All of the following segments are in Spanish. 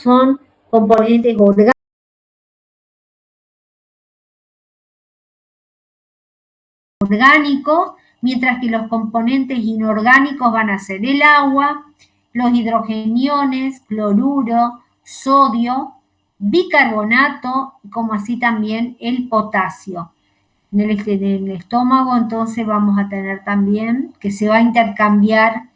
son componentes orgánicos, mientras que los componentes inorgánicos van a ser el agua, los hidrogeniones, cloruro, sodio, bicarbonato, como así también el potasio. En el estómago entonces vamos a tener también que se va a intercambiar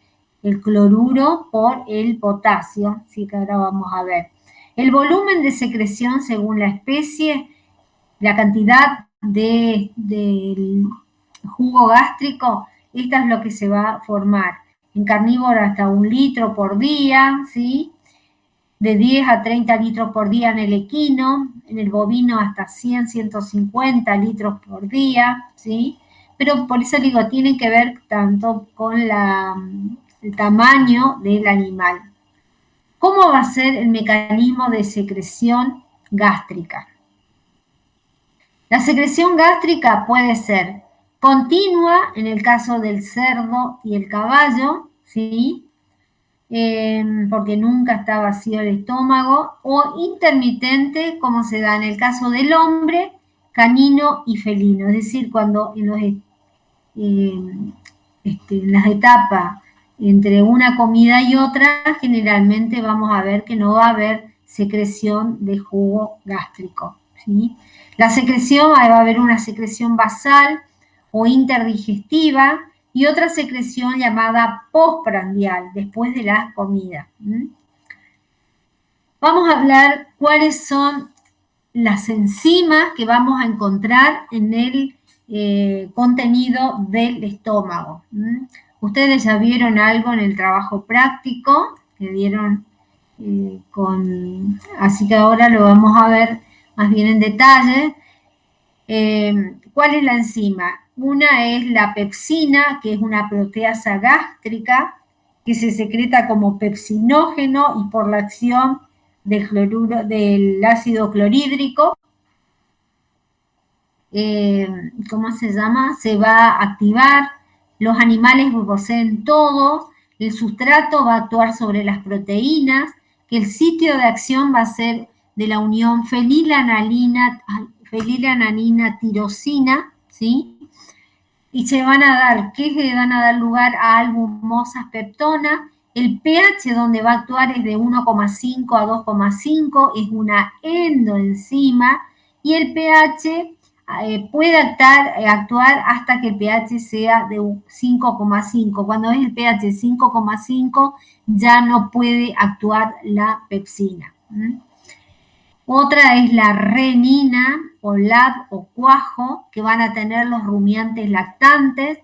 el cloruro por el potasio, así que ahora vamos a ver. El volumen de secreción según la especie, la cantidad del jugo gástrico, esta es lo que se va a formar. En carnívoro hasta 1 litro por día, ¿sí? De 10 a 30 litros por día en el equino, en el bovino hasta 100, 150 litros por día, ¿sí? Pero por eso digo, tiene que ver tanto con el tamaño del animal. ¿Cómo va a ser el mecanismo de secreción gástrica? La secreción gástrica puede ser continua en el caso del cerdo y el caballo, ¿sí? Porque nunca está vacío el estómago, o intermitente, como se da en el caso del hombre, canino y felino, es decir, cuando en las etapas entre una comida y otra, generalmente vamos a ver que no va a haber secreción de jugo gástrico, ¿sí? La secreción, va a haber una secreción basal o interdigestiva y otra secreción llamada postprandial, después de la comida. Vamos a hablar cuáles son las enzimas que vamos a encontrar en el contenido del estómago. Ustedes ya vieron algo en el trabajo práctico que dieron así que ahora lo vamos a ver más bien en detalle. ¿Cuál es la enzima? Una es la pepsina, que es una proteasa gástrica que se secreta como pepsinógeno y por la acción del ácido clorhídrico, ¿cómo se llama? Se va a activar, los animales poseen todo, el sustrato va a actuar sobre las proteínas, que el sitio de acción va a ser de la unión fenilalanina tirosina, ¿sí? Y se van a dar, ¿qué le van a dar lugar a albumosas peptonas? El pH donde va a actuar es de 1,5 a 2,5, es una endoenzima, y el pH puede actuar hasta que el pH sea de 5,5. Cuando es el pH 5,5 ya no puede actuar la pepsina. Otra es la renina o LAD o cuajo que van a tener los rumiantes lactantes.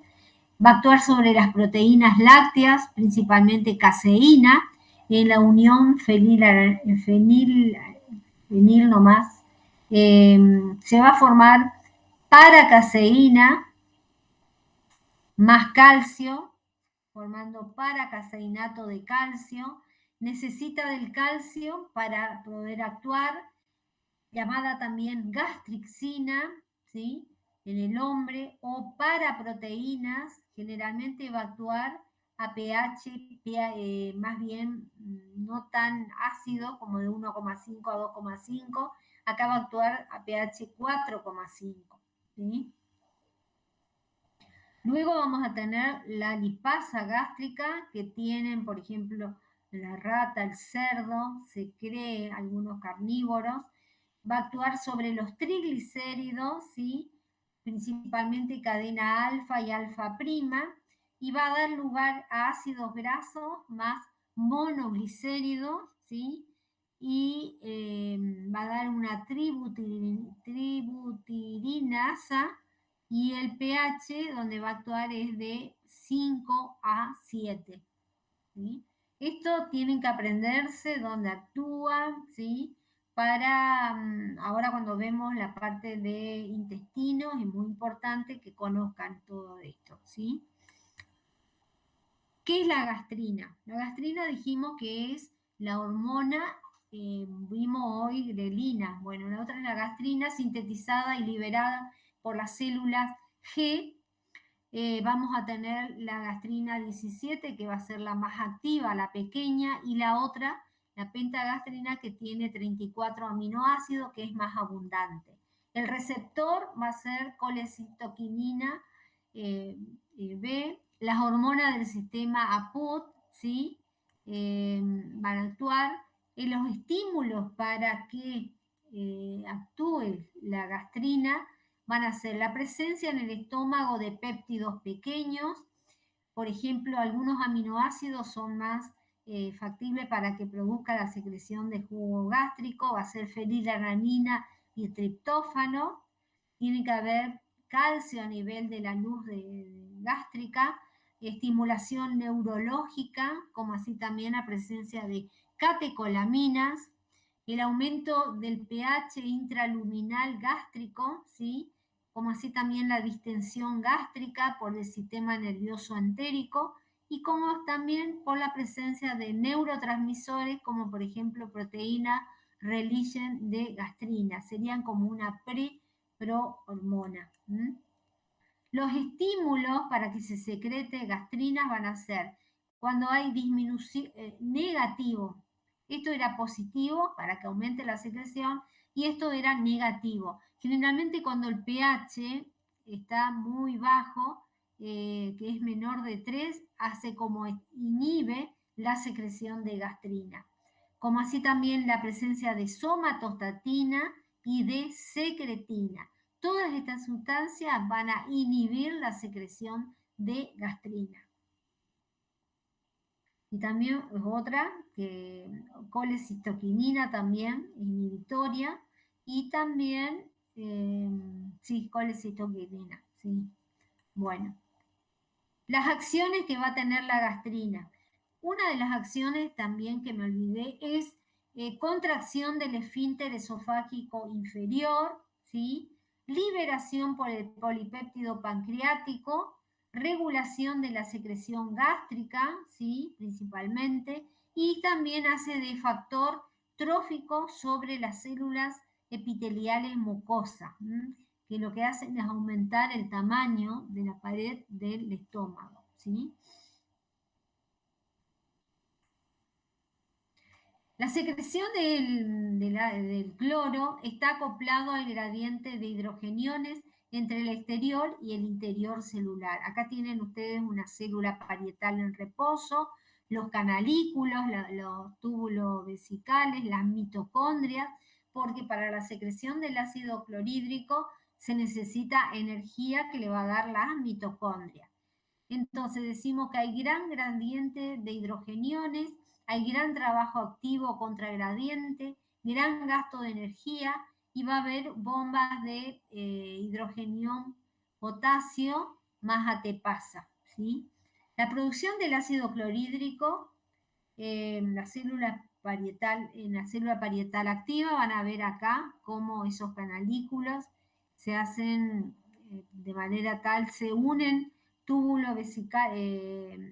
Va a actuar sobre las proteínas lácteas, principalmente caseína, en la unión fenil nomás. Se va a formar paracaseína más calcio, formando paracaseinato de calcio. Necesita del calcio para poder actuar, llamada también gastrixina, ¿sí? En el hombre, o paraproteínas, generalmente va a actuar a pH más bien no tan ácido como de 1,5 a 2,5, acá va a actuar a pH 4,5, ¿sí? Luego vamos a tener la lipasa gástrica que tienen, por ejemplo, la rata, el cerdo, se cree algunos carnívoros. Va a actuar sobre los triglicéridos, ¿sí? Principalmente cadena alfa y alfa prima, y va a dar lugar a ácidos grasos más monoglicéridos, ¿sí? Y va a dar una tributirinasa, y el pH donde va a actuar es de 5 a 7. ¿Sí? Esto tienen que aprenderse dónde actúa, ¿sí? Para ahora cuando vemos la parte de intestinos es muy importante que conozcan todo esto, ¿sí? ¿Qué es la gastrina? La gastrina dijimos que es la hormona, vimos hoy, grelina. Bueno, la otra es la gastrina sintetizada y liberada por las células G. Vamos a tener la gastrina 17, que va a ser la más activa, la pequeña, y la otra, la pentagastrina, que tiene 34 aminoácidos, que es más abundante. El receptor va a ser colecitoquinina B. Las hormonas del sistema APUT, ¿sí? Van a actuar. Los estímulos para que actúe la gastrina van a ser la presencia en el estómago de péptidos pequeños. Por ejemplo, algunos aminoácidos son más factibles para que produzca la secreción de jugo gástrico, va a ser fenilalanina y triptófano. Tiene que haber calcio a nivel de la luz gástrica, estimulación neurológica, como así también la presencia de catecolaminas, el aumento del pH intraluminal gástrico, ¿sí? Como así también la distensión gástrica por el sistema nervioso entérico, y como también por la presencia de neurotransmisores, como por ejemplo proteína religen de gastrina, serían como una prohormona. Los estímulos para que se secrete gastrina van a ser cuando hay disminución negativo. Esto era positivo para que aumente la secreción y esto era negativo. Generalmente cuando el pH está muy bajo, que es menor de 3, hace como inhibe la secreción de gastrina. Como así también la presencia de somatostatina y de secretina. Todas estas sustancias van a inhibir la secreción de gastrina. Y también es otra, que colecitoquinina también, inhibitoria, y también, sí, colecitoquinina, sí. Bueno, las acciones que va a tener la gastrina. Una de las acciones también que me olvidé es contracción del esfínter esofágico inferior, ¿sí? Liberación por el polipéptido pancreático, regulación de la secreción gástrica, ¿sí? Principalmente, y también hace de factor trófico sobre las células epiteliales mucosas, que lo que hacen es aumentar el tamaño de la pared del estómago, ¿sí? La secreción del cloro está acoplado al gradiente de hidrogeniones entre el exterior y el interior celular. Acá tienen ustedes una célula parietal en reposo, los canalículos, los túbulos vesicales, las mitocondrias, porque para la secreción del ácido clorhídrico se necesita energía que le va a dar las mitocondrias. Entonces decimos que hay gran gradiente de hidrogeniones, hay gran trabajo activo contra gradiente, gran gasto de energía y va a haber bombas de hidrogenión potasio más ATPasa, ¿sí? La producción del ácido clorhídrico en la célula parietal activa van a ver acá cómo esos canalículos se hacen de manera tal, se unen túbulos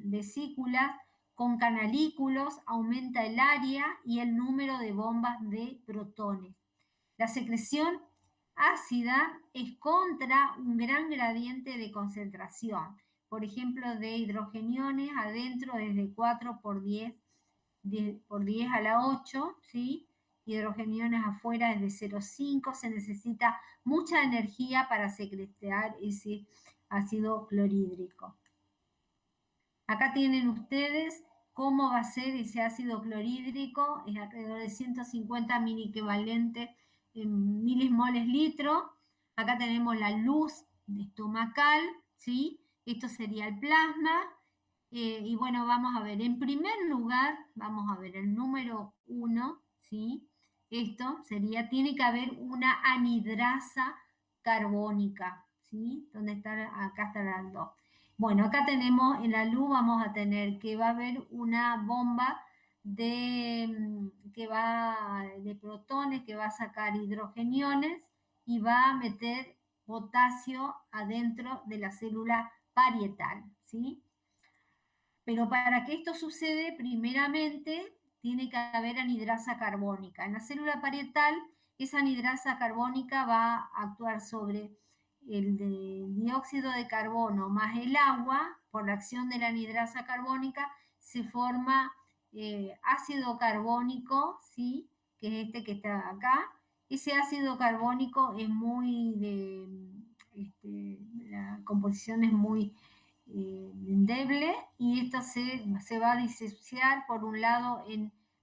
vesículas con canalículos, aumenta el área y el número de bombas de protones. La secreción ácida es contra un gran gradiente de concentración, por ejemplo, de hidrogeniones adentro desde 4 por 10 a la 8, ¿sí? Hidrogeniones afuera es de 0,5, se necesita mucha energía para secretar ese ácido clorhídrico. Acá tienen ustedes cómo va a ser ese ácido clorhídrico, es alrededor de 150 miliequivalentes en milismoles litro. Acá tenemos la luz estomacal, ¿sí? Esto sería el plasma. Y bueno, vamos a ver, en primer lugar, vamos a ver el número 1, ¿sí? Esto sería, tiene que haber una anhidrasa carbónica, ¿sí? ¿Dónde está? Acá está la 2. Bueno, acá tenemos, en la luz vamos a tener que va a haber una bomba de protones que va a sacar hidrogeniones y va a meter potasio adentro de la célula parietal, ¿sí? Pero para que esto suceda, primeramente tiene que haber anhidrasa carbónica. En la célula parietal, esa anhidrasa carbónica va a actuar sobre el dióxido de carbono más el agua. Por la acción de la anhidrasa carbónica se forma ácido carbónico, ¿sí? Que es este que está acá. Ese ácido carbónico es muy la composición es muy endeble y esto se va a disociar por un lado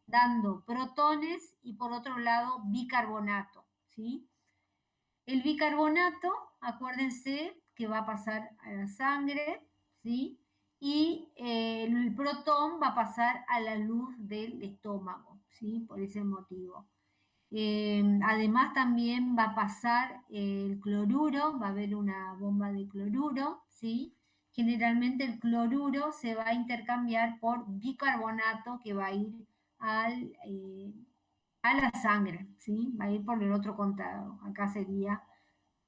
dando protones y por otro lado bicarbonato, ¿sí? El bicarbonato, acuérdense que va a pasar a la sangre, ¿sí? Y el protón va a pasar a la luz del estómago, ¿sí? Por ese motivo. Además también va a pasar el cloruro, va a haber una bomba de cloruro, ¿sí? Generalmente el cloruro se va a intercambiar por bicarbonato que va a ir a la sangre, ¿sí? Va a ir por el otro contado. Acá sería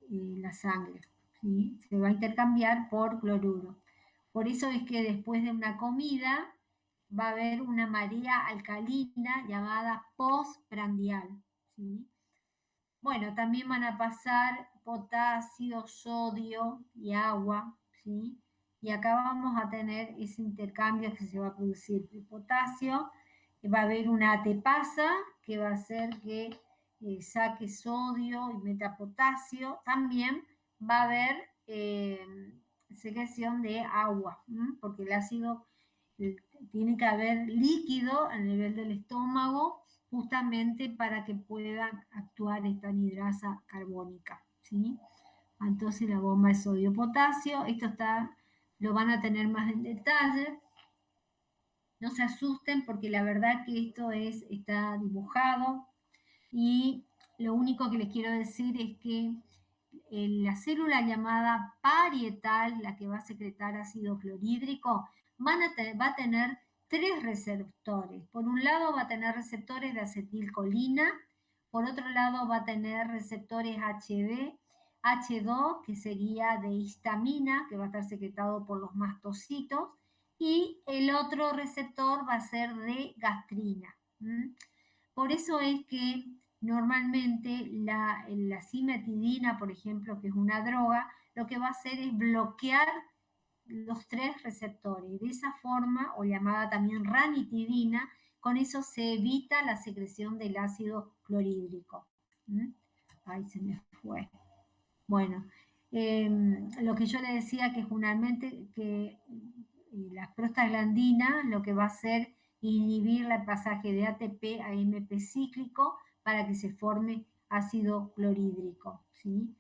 la sangre, ¿sí? Se va a intercambiar por cloruro. Por eso es que después de una comida va a haber una marea alcalina llamada postprandial, ¿sí? Bueno, también van a pasar potasio, sodio y agua, ¿sí? Y acá vamos a tener ese intercambio que se va a producir de potasio. Va a haber una ATPasa que va a hacer que saque sodio y meta potasio. También va a haber secreción de agua, porque el ácido tiene que haber líquido a nivel del estómago justamente para que pueda actuar esta anhidrasa carbónica, ¿sí? Entonces la bomba de sodio-potasio, lo van a tener más en detalle. No se asusten porque la verdad que está dibujado y lo único que les quiero decir es que la célula llamada parietal, la que va a secretar ácido clorhídrico, va a tener tres receptores. Por un lado va a tener receptores de acetilcolina, por otro lado va a tener receptores HB, H2, que sería de histamina, que va a estar secretado por los mastocitos, y el otro receptor va a ser de gastrina. Por eso es que normalmente la cimetidina, por ejemplo, que es una droga, lo que va a hacer es bloquear los tres receptores. De esa forma, o llamada también ranitidina, con eso se evita la secreción del ácido clorhídrico. Ahí se me fue. Bueno, lo que yo le decía que generalmente que la prostaglandina lo que va a hacer inhibir el pasaje de ATP a MP cíclico para que se forme ácido clorhídrico, ¿sí?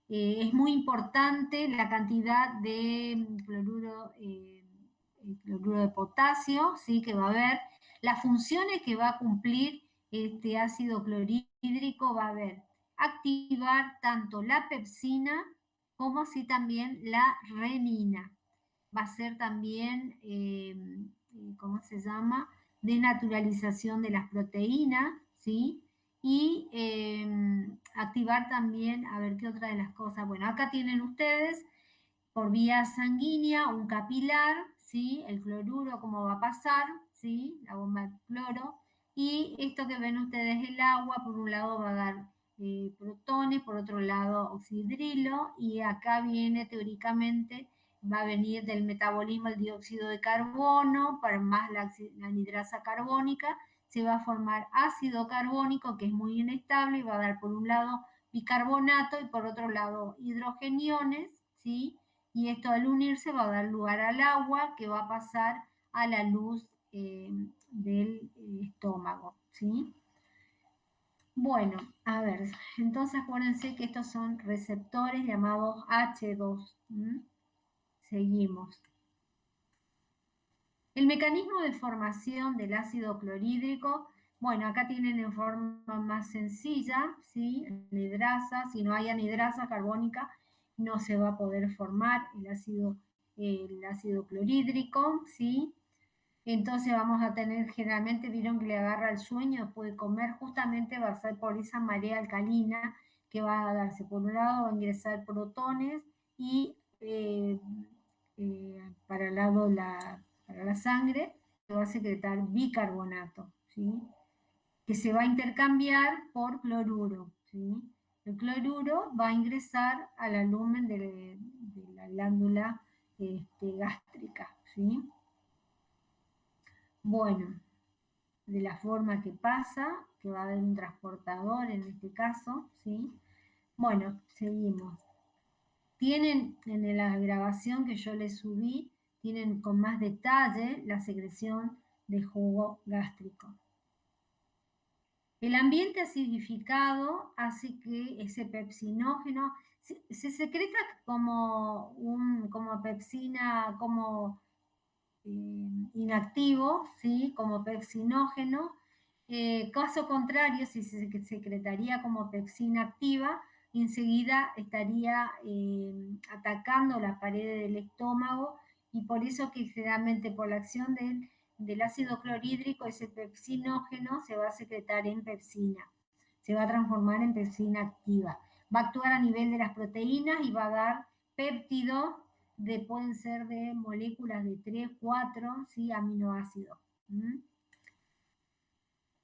Es muy importante la cantidad de cloruro de potasio, ¿sí? Que va a haber. Las funciones que va a cumplir este ácido clorhídrico va a haber activar tanto la pepsina como así también la renina. Va a ser también, ¿cómo se llama? Denaturalización de las proteínas, ¿sí? Y activar también, a ver qué otra de las cosas. Bueno, acá tienen ustedes por vía sanguínea un capilar, ¿sí? El cloruro, cómo va a pasar, ¿sí? La bomba de cloro. Y esto que ven ustedes, el agua, por un lado va a dar protones, por otro lado oxidrilo, y acá viene teóricamente, va a venir del metabolismo el dióxido de carbono, para más la anhidrasa carbónica, se va a formar ácido carbónico, que es muy inestable, y va a dar por un lado bicarbonato y por otro lado hidrogeniones, ¿sí? Y esto al unirse va a dar lugar al agua que va a pasar a la luz del estómago, ¿sí? Bueno, a ver, entonces acuérdense que estos son receptores llamados H2. Seguimos. El mecanismo de formación del ácido clorhídrico, bueno, acá tienen en forma más sencilla, ¿sí? Anidrasa, si no hay anidrasa carbónica, no se va a poder formar el ácido clorhídrico, ¿sí? Entonces vamos a tener, generalmente vieron que le agarra el sueño después de comer, justamente va a ser por esa marea alcalina que va a darse. Por un lado va a ingresar protones y para el lado para la sangre se va a secretar bicarbonato, ¿sí? Que se va a intercambiar por cloruro, ¿sí? El cloruro va a ingresar al lumen de la glándula gástrica, ¿sí? Bueno, de la forma que pasa, que va a haber un transportador en este caso, ¿sí? Bueno, seguimos. Tienen en la grabación que yo les subí, tienen con más detalle la secreción de jugo gástrico. El ambiente acidificado hace que ese pepsinógeno se secreta como pepsina, como inactivo, ¿sí? Como pepsinógeno. Caso contrario, si se secretaría como pepsina activa, enseguida estaría atacando la pared del estómago y por eso que generalmente por la acción del ácido clorhídrico ese pepsinógeno se va a secretar en pepsina, se va a transformar en pepsina activa. Va a actuar a nivel de las proteínas y va a dar péptidos pueden ser de moléculas de 3, 4, ¿sí? Aminoácidos. ¿Mm?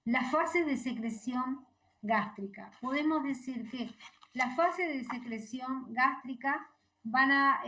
Las fases de secreción gástrica. Podemos decir que las fases de secreción gástrica van a,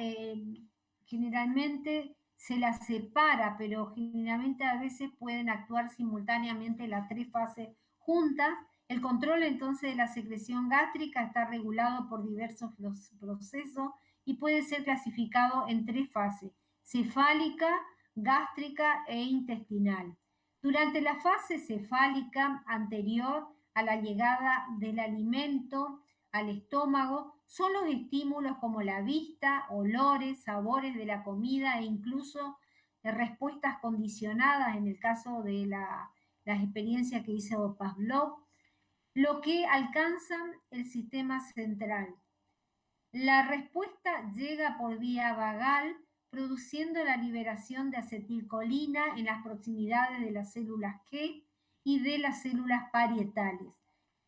generalmente se las separa, pero generalmente a veces pueden actuar simultáneamente las tres fases juntas. El control entonces de la secreción gástrica está regulado por diversos procesos y puede ser clasificado en tres fases: cefálica, gástrica e intestinal. Durante la fase cefálica anterior a la llegada del alimento al estómago, son los estímulos como la vista, olores, sabores de la comida e incluso respuestas condicionadas en el caso de las experiencias que hizo Pavlov, lo que alcanzan el sistema central. La respuesta llega por vía vagal, produciendo la liberación de acetilcolina en las proximidades de las células G y de las células parietales.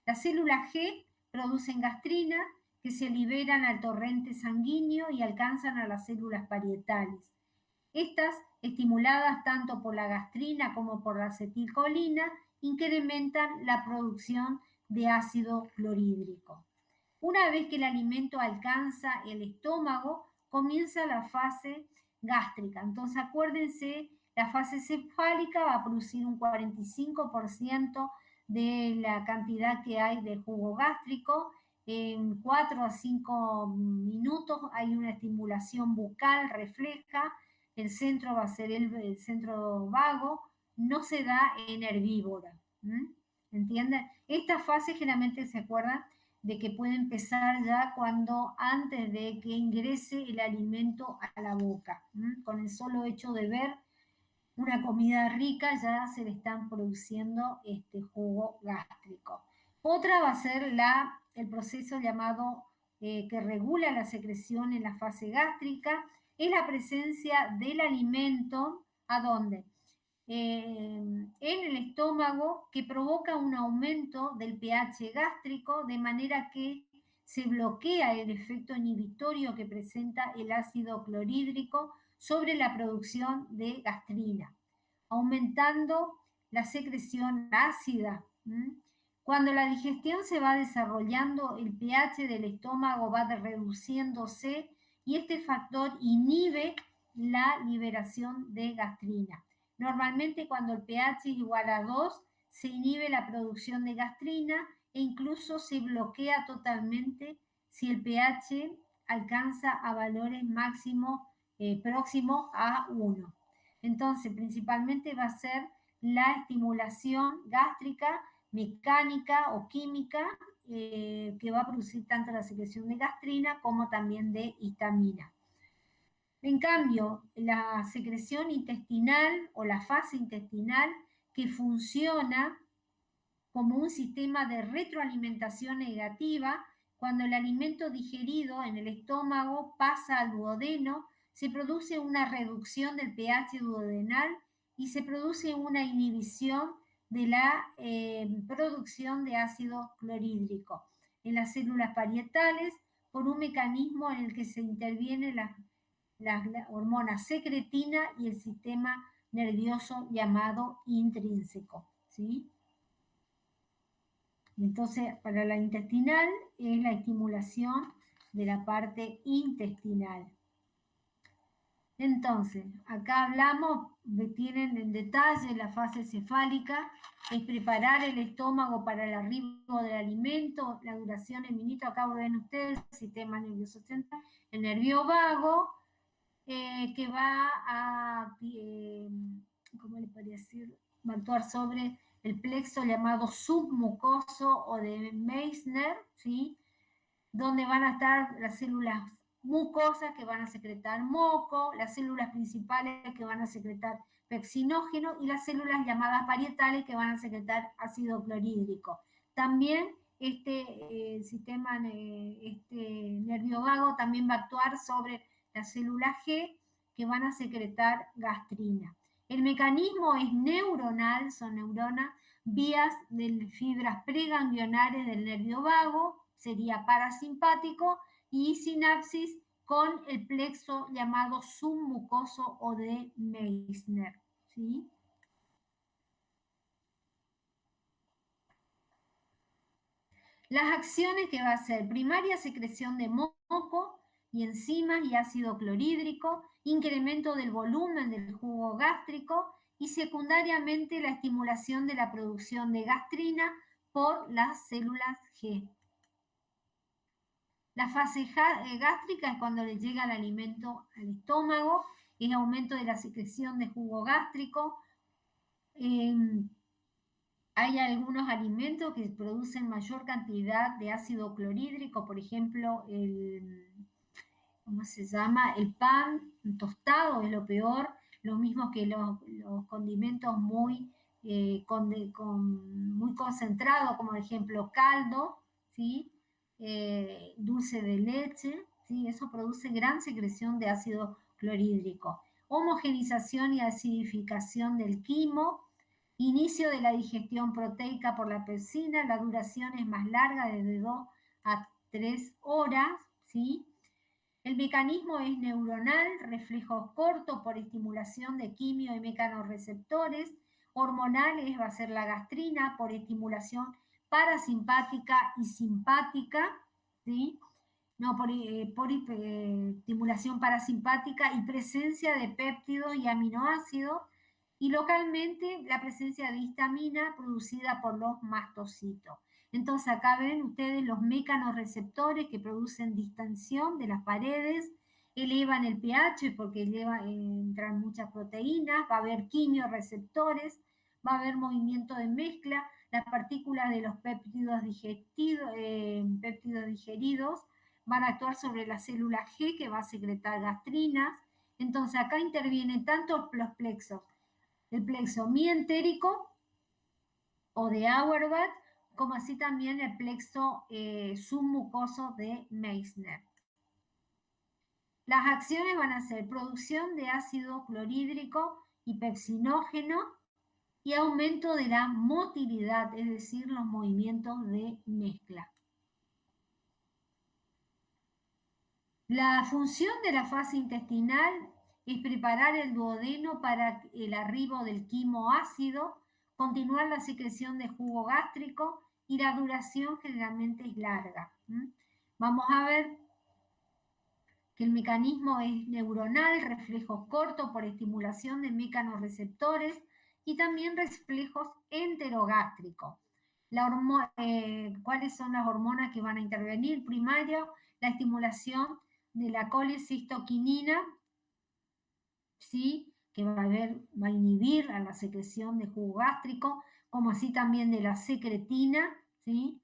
Las células G producen gastrina, que se liberan al torrente sanguíneo y alcanzan a las células parietales. Estas, estimuladas tanto por la gastrina como por la acetilcolina, incrementan la producción de ácido clorhídrico. Una vez que el alimento alcanza el estómago, comienza la fase gástrica. Entonces, acuérdense, la fase cefálica va a producir un 45% de la cantidad que hay de jugo gástrico. En 4 a 5 minutos hay una estimulación bucal refleja. El centro va a ser el centro vago. No se da en herbívora. ¿Entienden? Esta fase generalmente se acuerdan de que puede empezar ya cuando antes de que ingrese el alimento a la boca. Con el solo hecho de ver una comida rica ya se le están produciendo este jugo gástrico. Otra va a ser el proceso llamado que regula la secreción en la fase gástrica, es la presencia del alimento, ¿a dónde? En el estómago, que provoca un aumento del pH gástrico, de manera que se bloquea el efecto inhibitorio que presenta el ácido clorhídrico sobre la producción de gastrina, aumentando la secreción ácida. Cuando la digestión se va desarrollando, el pH del estómago va reduciéndose y este factor inhibe la liberación de gastrina. Normalmente cuando el pH es igual a 2, se inhibe la producción de gastrina e incluso se bloquea totalmente si el pH alcanza a valores máximos próximos a 1. Entonces, principalmente va a ser la estimulación gástrica, mecánica o química, que va a producir tanto la secreción de gastrina como también de histamina. En cambio, la secreción intestinal o la fase intestinal, que funciona como un sistema de retroalimentación negativa, cuando el alimento digerido en el estómago pasa al duodeno, se produce una reducción del pH duodenal y se produce una inhibición de la producción de ácido clorhídrico en las células parietales por un mecanismo en el que se intervienen la hormona secretina y el sistema nervioso llamado intrínseco, ¿sí? Entonces, para la intestinal es la estimulación de la parte intestinal. Entonces, acá hablamos, tienen en detalle la fase cefálica, es preparar el estómago para el arribo del alimento, la duración en minutos, acá ven ustedes, el sistema nervioso central, el nervio vago, que va a, ¿cómo le podría decir? Va a actuar sobre el plexo llamado submucoso o de Meissner, ¿sí? Donde van a estar las células mucosas que van a secretar moco, las células principales que van a secretar pepsinógeno y las células llamadas parietales que van a secretar ácido clorhídrico. También sistema, este nervio vago también va a actuar sobre las células G que van a secretar gastrina. El mecanismo es neuronal, son neuronas, vías de fibras preganglionares del nervio vago, sería parasimpático, y sinapsis con el plexo llamado submucoso o de Meissner. ¿Sí? Las acciones que va a ser primaria secreción de moco y enzimas y ácido clorhídrico, incremento del volumen del jugo gástrico y secundariamente la estimulación de la producción de gastrina por las células G. La fase gástrica es cuando le llega el alimento al estómago, es aumento de la secreción de jugo gástrico. Eh, Hay algunos alimentos que producen mayor cantidad de ácido clorhídrico, por ejemplo, ¿cómo se llama? El pan tostado es lo peor, lo mismo que los condimentos muy, muy concentrados, como por ejemplo caldo, ¿sí? Dulce de leche, ¿sí? Eso produce gran secreción de ácido clorhídrico. Homogenización y acidificación del quimo, inicio de la digestión proteica por la pepsina, la duración es más larga, desde 2 a 3 horas, ¿sí? El mecanismo es neuronal, reflejos cortos por estimulación de quimio y mecanorreceptores, hormonales va a ser la gastrina por estimulación parasimpática y simpática, ¿sí? No, estimulación parasimpática y presencia de péptidos y aminoácidos, y localmente la presencia de histamina producida por los mastocitos. Entonces acá ven ustedes los mecanorreceptores que producen distensión de las paredes, elevan el pH porque entran muchas proteínas, va a haber quimioreceptores, va a haber movimiento de mezcla, las partículas de los péptidos digeridos van a actuar sobre la célula G que va a secretar gastrinas. Entonces acá intervienen tanto los plexos, el plexo mientérico o de Auerbach, como así también el plexo submucoso de Meissner. Las acciones van a ser producción de ácido clorhídrico y pepsinógeno y aumento de la motilidad, es decir, los movimientos de mezcla. La función de la fase intestinal es preparar el duodeno para el arribo del quimo ácido, continuar la secreción de jugo gástrico y la duración generalmente es larga. Vamos a ver que el mecanismo es neuronal, reflejos cortos por estimulación de mecanorreceptores y también reflejos enterogástricos. ¿Cuáles son las hormonas que van a intervenir? Primario, la estimulación de la colecistoquinina, ¿sí? Que va a inhibir a la secreción de jugo gástrico, como así también de la secretina, ¿sí?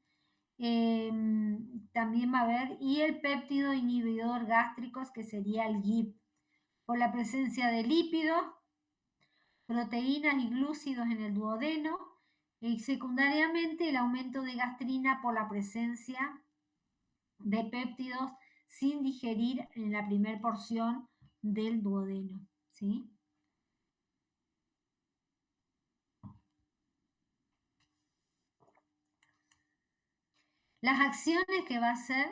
También va a haber, y el péptido inhibidor gástricos, que sería el GIP, por la presencia de lípidos, proteínas y glúcidos en el duodeno, y secundariamente el aumento de gastrina por la presencia de péptidos sin digerir en la primera porción del duodeno, ¿sí? Las acciones que va a hacer,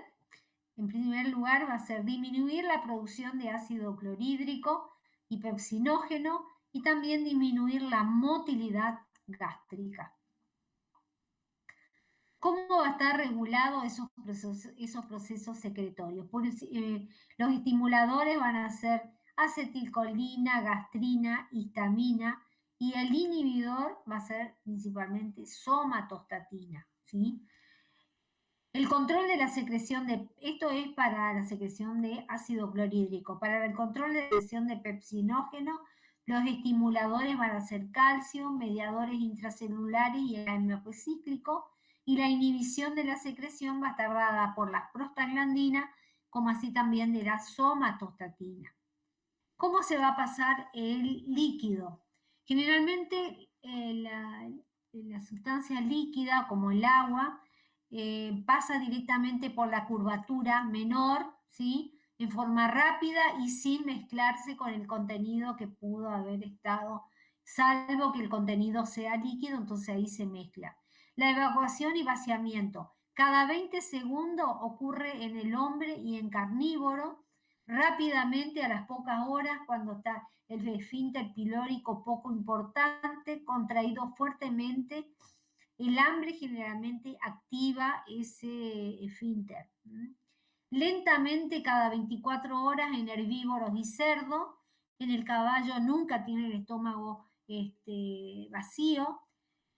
en primer lugar, va a ser disminuir la producción de ácido clorhídrico y pepsinógeno y también disminuir la motilidad gástrica. ¿Cómo va a estar regulado esos procesos secretorios? Los estimuladores van a ser acetilcolina, gastrina, histamina, y el inhibidor va a ser principalmente somatostatina, ¿sí? El control de la secreción esto es para la secreción de ácido clorhídrico. Para el control de la secreción de pepsinógeno, los estimuladores van a ser calcio, mediadores intracelulares y el AMP cíclico, y la inhibición de la secreción va a estar dada por las prostaglandinas, como así también de la somatostatina. ¿Cómo se va a pasar el líquido? Generalmente la sustancia líquida, como el agua, pasa directamente por la curvatura menor, ¿sí? En forma rápida y sin mezclarse con el contenido que pudo haber estado, salvo que el contenido sea líquido, entonces ahí se mezcla. La evacuación y vaciamiento. Cada 20 segundos ocurre en el hombre y en carnívoro. Rápidamente, a las pocas horas, cuando está el esfínter pilórico poco importante, contraído fuertemente, el hambre generalmente activa ese esfínter. Lentamente, cada 24 horas en herbívoros y cerdos. En el caballo nunca tiene el estómago vacío.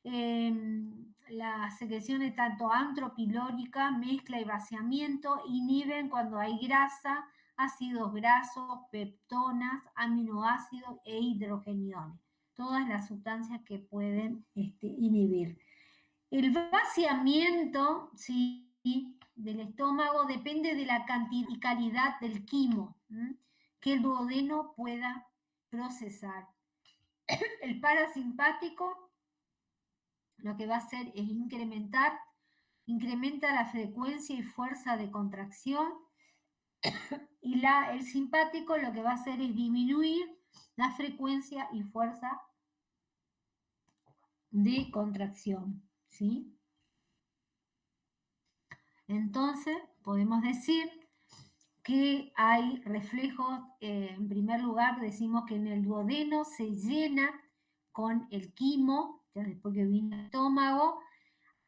Las secreciones tanto antropilórica, mezcla y vaciamiento inhiben cuando hay grasa, ácidos grasos, peptonas, aminoácidos e hidrogeniones. Todas las sustancias que pueden inhibir. El vaciamiento, ¿sí?, del estómago depende de la cantidad y calidad del quimo que el duodeno pueda procesar. El parasimpático lo que va a hacer es incrementa la frecuencia y fuerza de contracción, y el simpático lo que va a hacer es disminuir la frecuencia y fuerza de contracción, ¿sí? Entonces, podemos decir que hay reflejos. En primer lugar, decimos que en el duodeno se llena con el quimo, ya después que viene el estómago.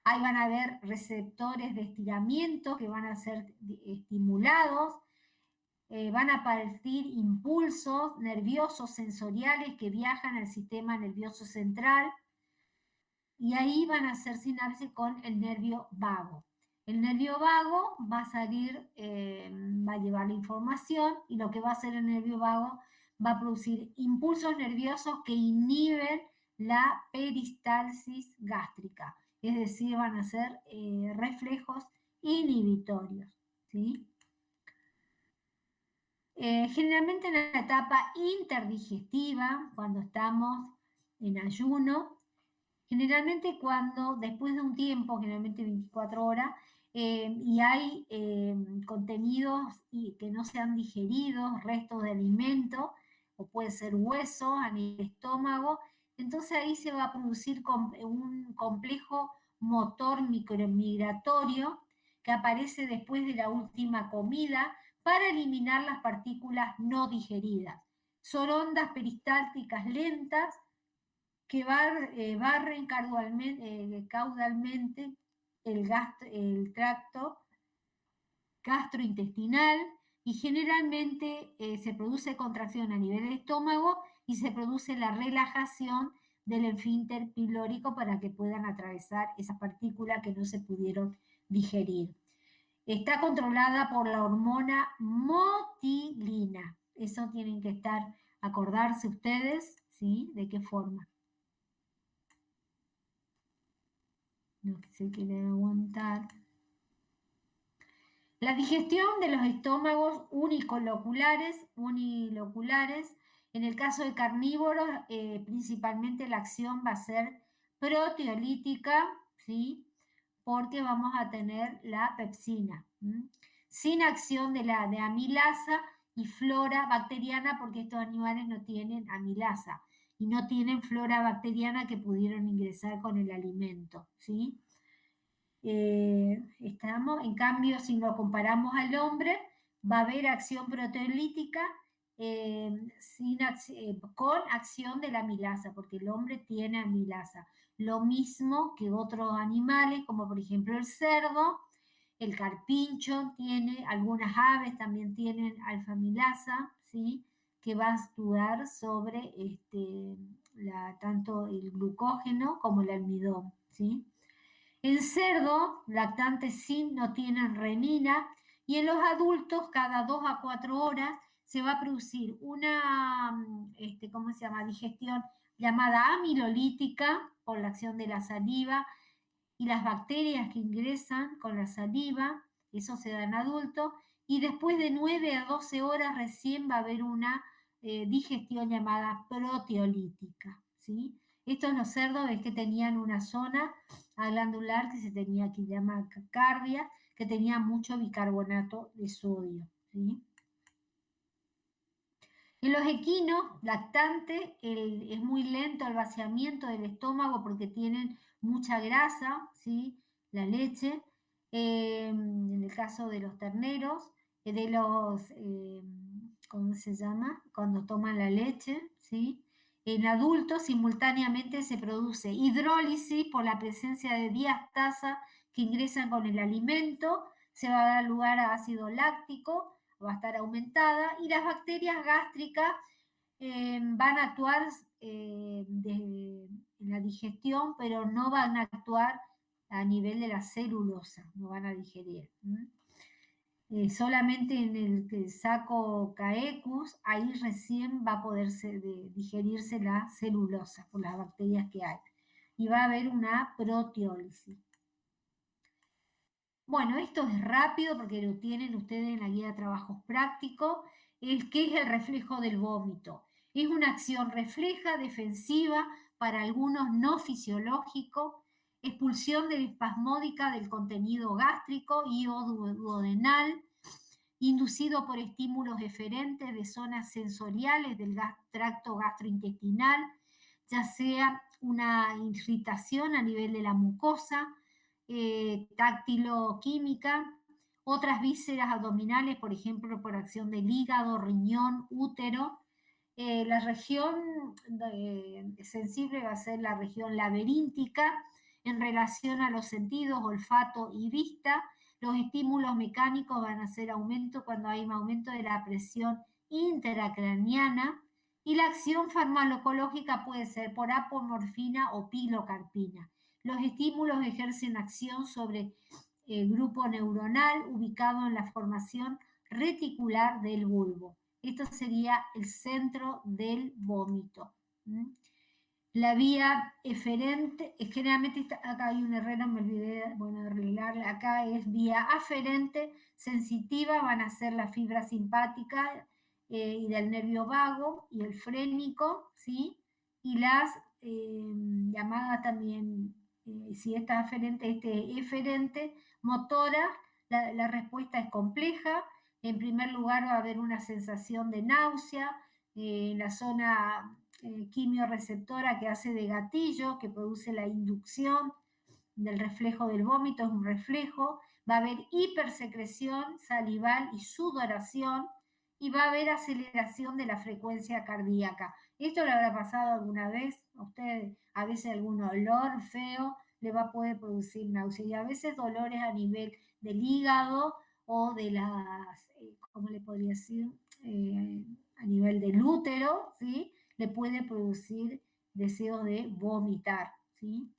Ahí van a haber receptores de estiramiento que van a ser estimulados, van a aparecer impulsos nerviosos sensoriales que viajan al sistema nervioso central, y ahí van a hacer sinapsis con el nervio vago. El nervio vago va a salir, va a llevar la información, y lo que va a hacer el nervio vago va a producir impulsos nerviosos que inhiben la peristalsis gástrica, es decir, van a ser reflejos inhibitorios, ¿sí? Generalmente en la etapa interdigestiva, cuando estamos en ayuno, generalmente después de un tiempo, generalmente 24 horas, y hay contenidos que no se han digerido, restos de alimento, o puede ser hueso en el estómago, entonces ahí se va a producir un complejo motor micromigratorio que aparece después de la última comida para eliminar las partículas no digeridas. Son ondas peristálticas lentas que barren caudalmente el tracto gastrointestinal, y generalmente se produce contracción a nivel del estómago y se produce la relajación del esfínter pilórico para que puedan atravesar esas partículas que no se pudieron digerir. Está controlada por la hormona motilina. Eso tienen que acordarse ustedes, ¿sí? ¿De qué forma? No se quiere aguantar. La digestión de los estómagos uniloculares, en el caso de carnívoros, principalmente la acción va a ser proteolítica, ¿sí?, porque vamos a tener la pepsina, sin acción de amilasa y flora bacteriana, porque estos animales no tienen amilasa y no tienen flora bacteriana que pudieron ingresar con el alimento, ¿sí? En cambio, si lo comparamos al hombre, va a haber acción proteolítica con acción de la amilasa, porque el hombre tiene amilasa. Lo mismo que otros animales, como por ejemplo el cerdo, el carpincho tiene, algunas aves también tienen alfa-amilasa, ¿sí? que va a actuar sobre tanto el glucógeno como el almidón, ¿sí? En cerdo, lactantes sin no tienen renina y en los adultos cada 2 a 4 horas se va a producir una, ¿cómo se llama? Digestión llamada amilolítica por la acción de la saliva y las bacterias que ingresan con la saliva, eso se da en adultos, y después de 9 a 12 horas recién va a haber una digestión llamada proteolítica, ¿sí? Estos en los cerdos es que tenían una zona glandular que se tenía que llamar cardia, que tenía mucho bicarbonato de sodio, ¿sí? En los equinos lactantes es muy lento el vaciamiento del estómago porque tienen mucha grasa, ¿sí? La leche. En el caso de los terneros, ¿cómo se llama? Cuando toman la leche, ¿sí? En adultos simultáneamente se produce hidrólisis por la presencia de diastasa que ingresan con el alimento, se va a dar lugar a ácido láctico, va a estar aumentada y las bacterias gástricas van a actuar en la digestión, pero no van a actuar a nivel de la celulosa, no van a digerir. Solamente en el saco caecus, ahí recién va a poder digerirse la celulosa por las bacterias que hay. Y va a haber una proteólisis. Bueno, esto es rápido porque lo tienen ustedes en la guía de trabajos prácticos. ¿Qué es el reflejo del vómito? Es una acción refleja, defensiva, para algunos no fisiológico, expulsión espasmódica del contenido gástrico y o duodenal, inducido por estímulos eferentes de zonas sensoriales del tracto gastrointestinal, ya sea una irritación a nivel de la mucosa, táctilo-química, otras vísceras abdominales, por ejemplo, por acción del hígado, riñón, útero. La región sensible va a ser la región laberíntica en relación a los sentidos, olfato y vista. Los estímulos mecánicos van a ser aumento cuando hay un aumento de la presión intracraniana y la acción farmacológica puede ser por apomorfina o pilocarpina. Los estímulos ejercen acción sobre el grupo neuronal ubicado en la formación reticular del bulbo. Esto sería el centro del vómito. La vía eferente, generalmente acá hay un error, me olvidé, bueno, de arreglarla, acá es vía aferente, sensitiva, van a ser las fibras simpáticas y del nervio vago y el frénico, ¿sí? Y las llamadas también, si esta aferente, eferente, motora, la respuesta es compleja. En primer lugar va a haber una sensación de náusea en la zona quimioreceptora que hace de gatillo, que produce la inducción del reflejo del vómito, es un reflejo, va a haber hipersecreción salival y sudoración, y va a haber aceleración de la frecuencia cardíaca. Esto le habrá pasado alguna vez a ustedes, a veces algún olor feo le va a poder producir náusea, y a veces dolores a nivel del hígado o de las, ¿cómo le podría decir? A nivel del útero, ¿sí? Le puede producir deseo de vomitar, ¿sí?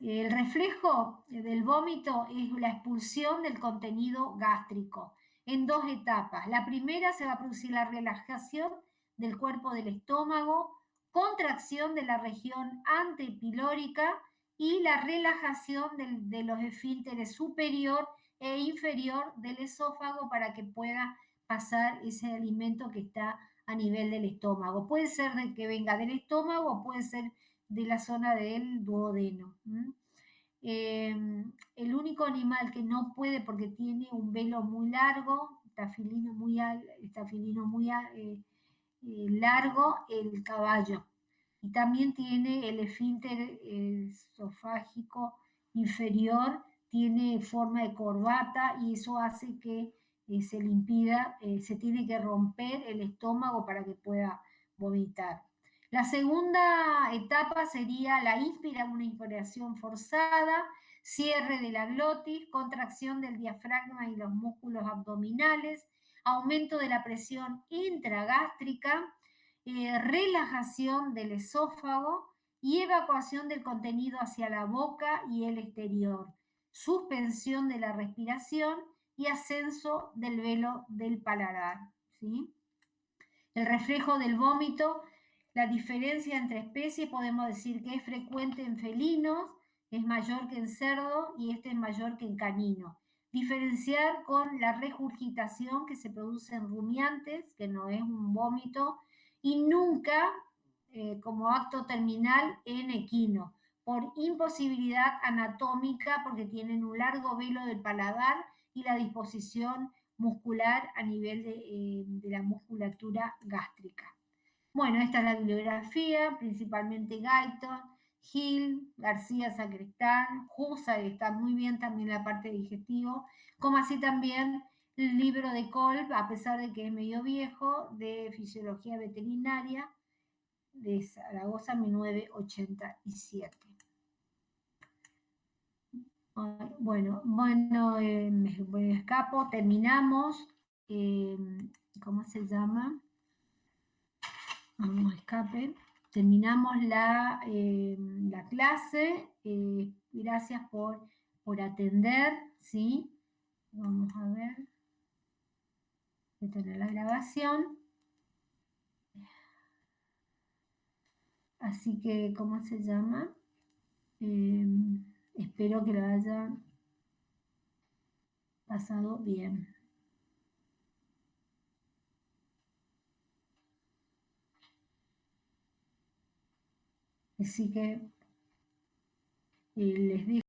El reflejo del vómito es la expulsión del contenido gástrico en dos etapas. La primera se va a producir la relajación del cuerpo del estómago, contracción de la región antepilórica y la relajación de los esfínteres superior e inferior del esófago para que pueda pasar ese alimento que está a nivel del estómago. Puede ser de que venga del estómago o puede ser de la zona del duodeno. El único animal que no puede porque tiene un velo muy largo, estafilino muy largo, el caballo. Y también tiene el esfínter esofágico inferior, tiene forma de corbata y eso hace que se le impida, se tiene que romper el estómago para que pueda vomitar. La segunda etapa sería una inspiración forzada, cierre de la glotis, contracción del diafragma y los músculos abdominales, aumento de la presión intragástrica, relajación del esófago y evacuación del contenido hacia la boca y el exterior, suspensión de la respiración y ascenso del velo del paladar, ¿sí? El reflejo del vómito, la diferencia entre especies, podemos decir que es frecuente en felinos, es mayor que en cerdo y este es mayor que en canino. Diferenciar con la regurgitación que se produce en rumiantes, que no es un vómito, y nunca como acto terminal en equino, por imposibilidad anatómica, porque tienen un largo velo del paladar y la disposición muscular a nivel de la musculatura gástrica. Bueno, esta es la bibliografía, principalmente Guyton, Hill, García Sacristán, Husserl, está muy bien también la parte digestivo, como así también el libro de Kolb, a pesar de que es medio viejo, de Fisiología Veterinaria, de Zaragoza, 1987. Bueno, me escapo, terminamos, ¿cómo se llama? Vamos, escape. Terminamos la clase, gracias por atender, ¿sí? Vamos a ver, detener la grabación. Así que, ¿cómo se llama? Espero que lo hayan pasado bien. Así que les dejo.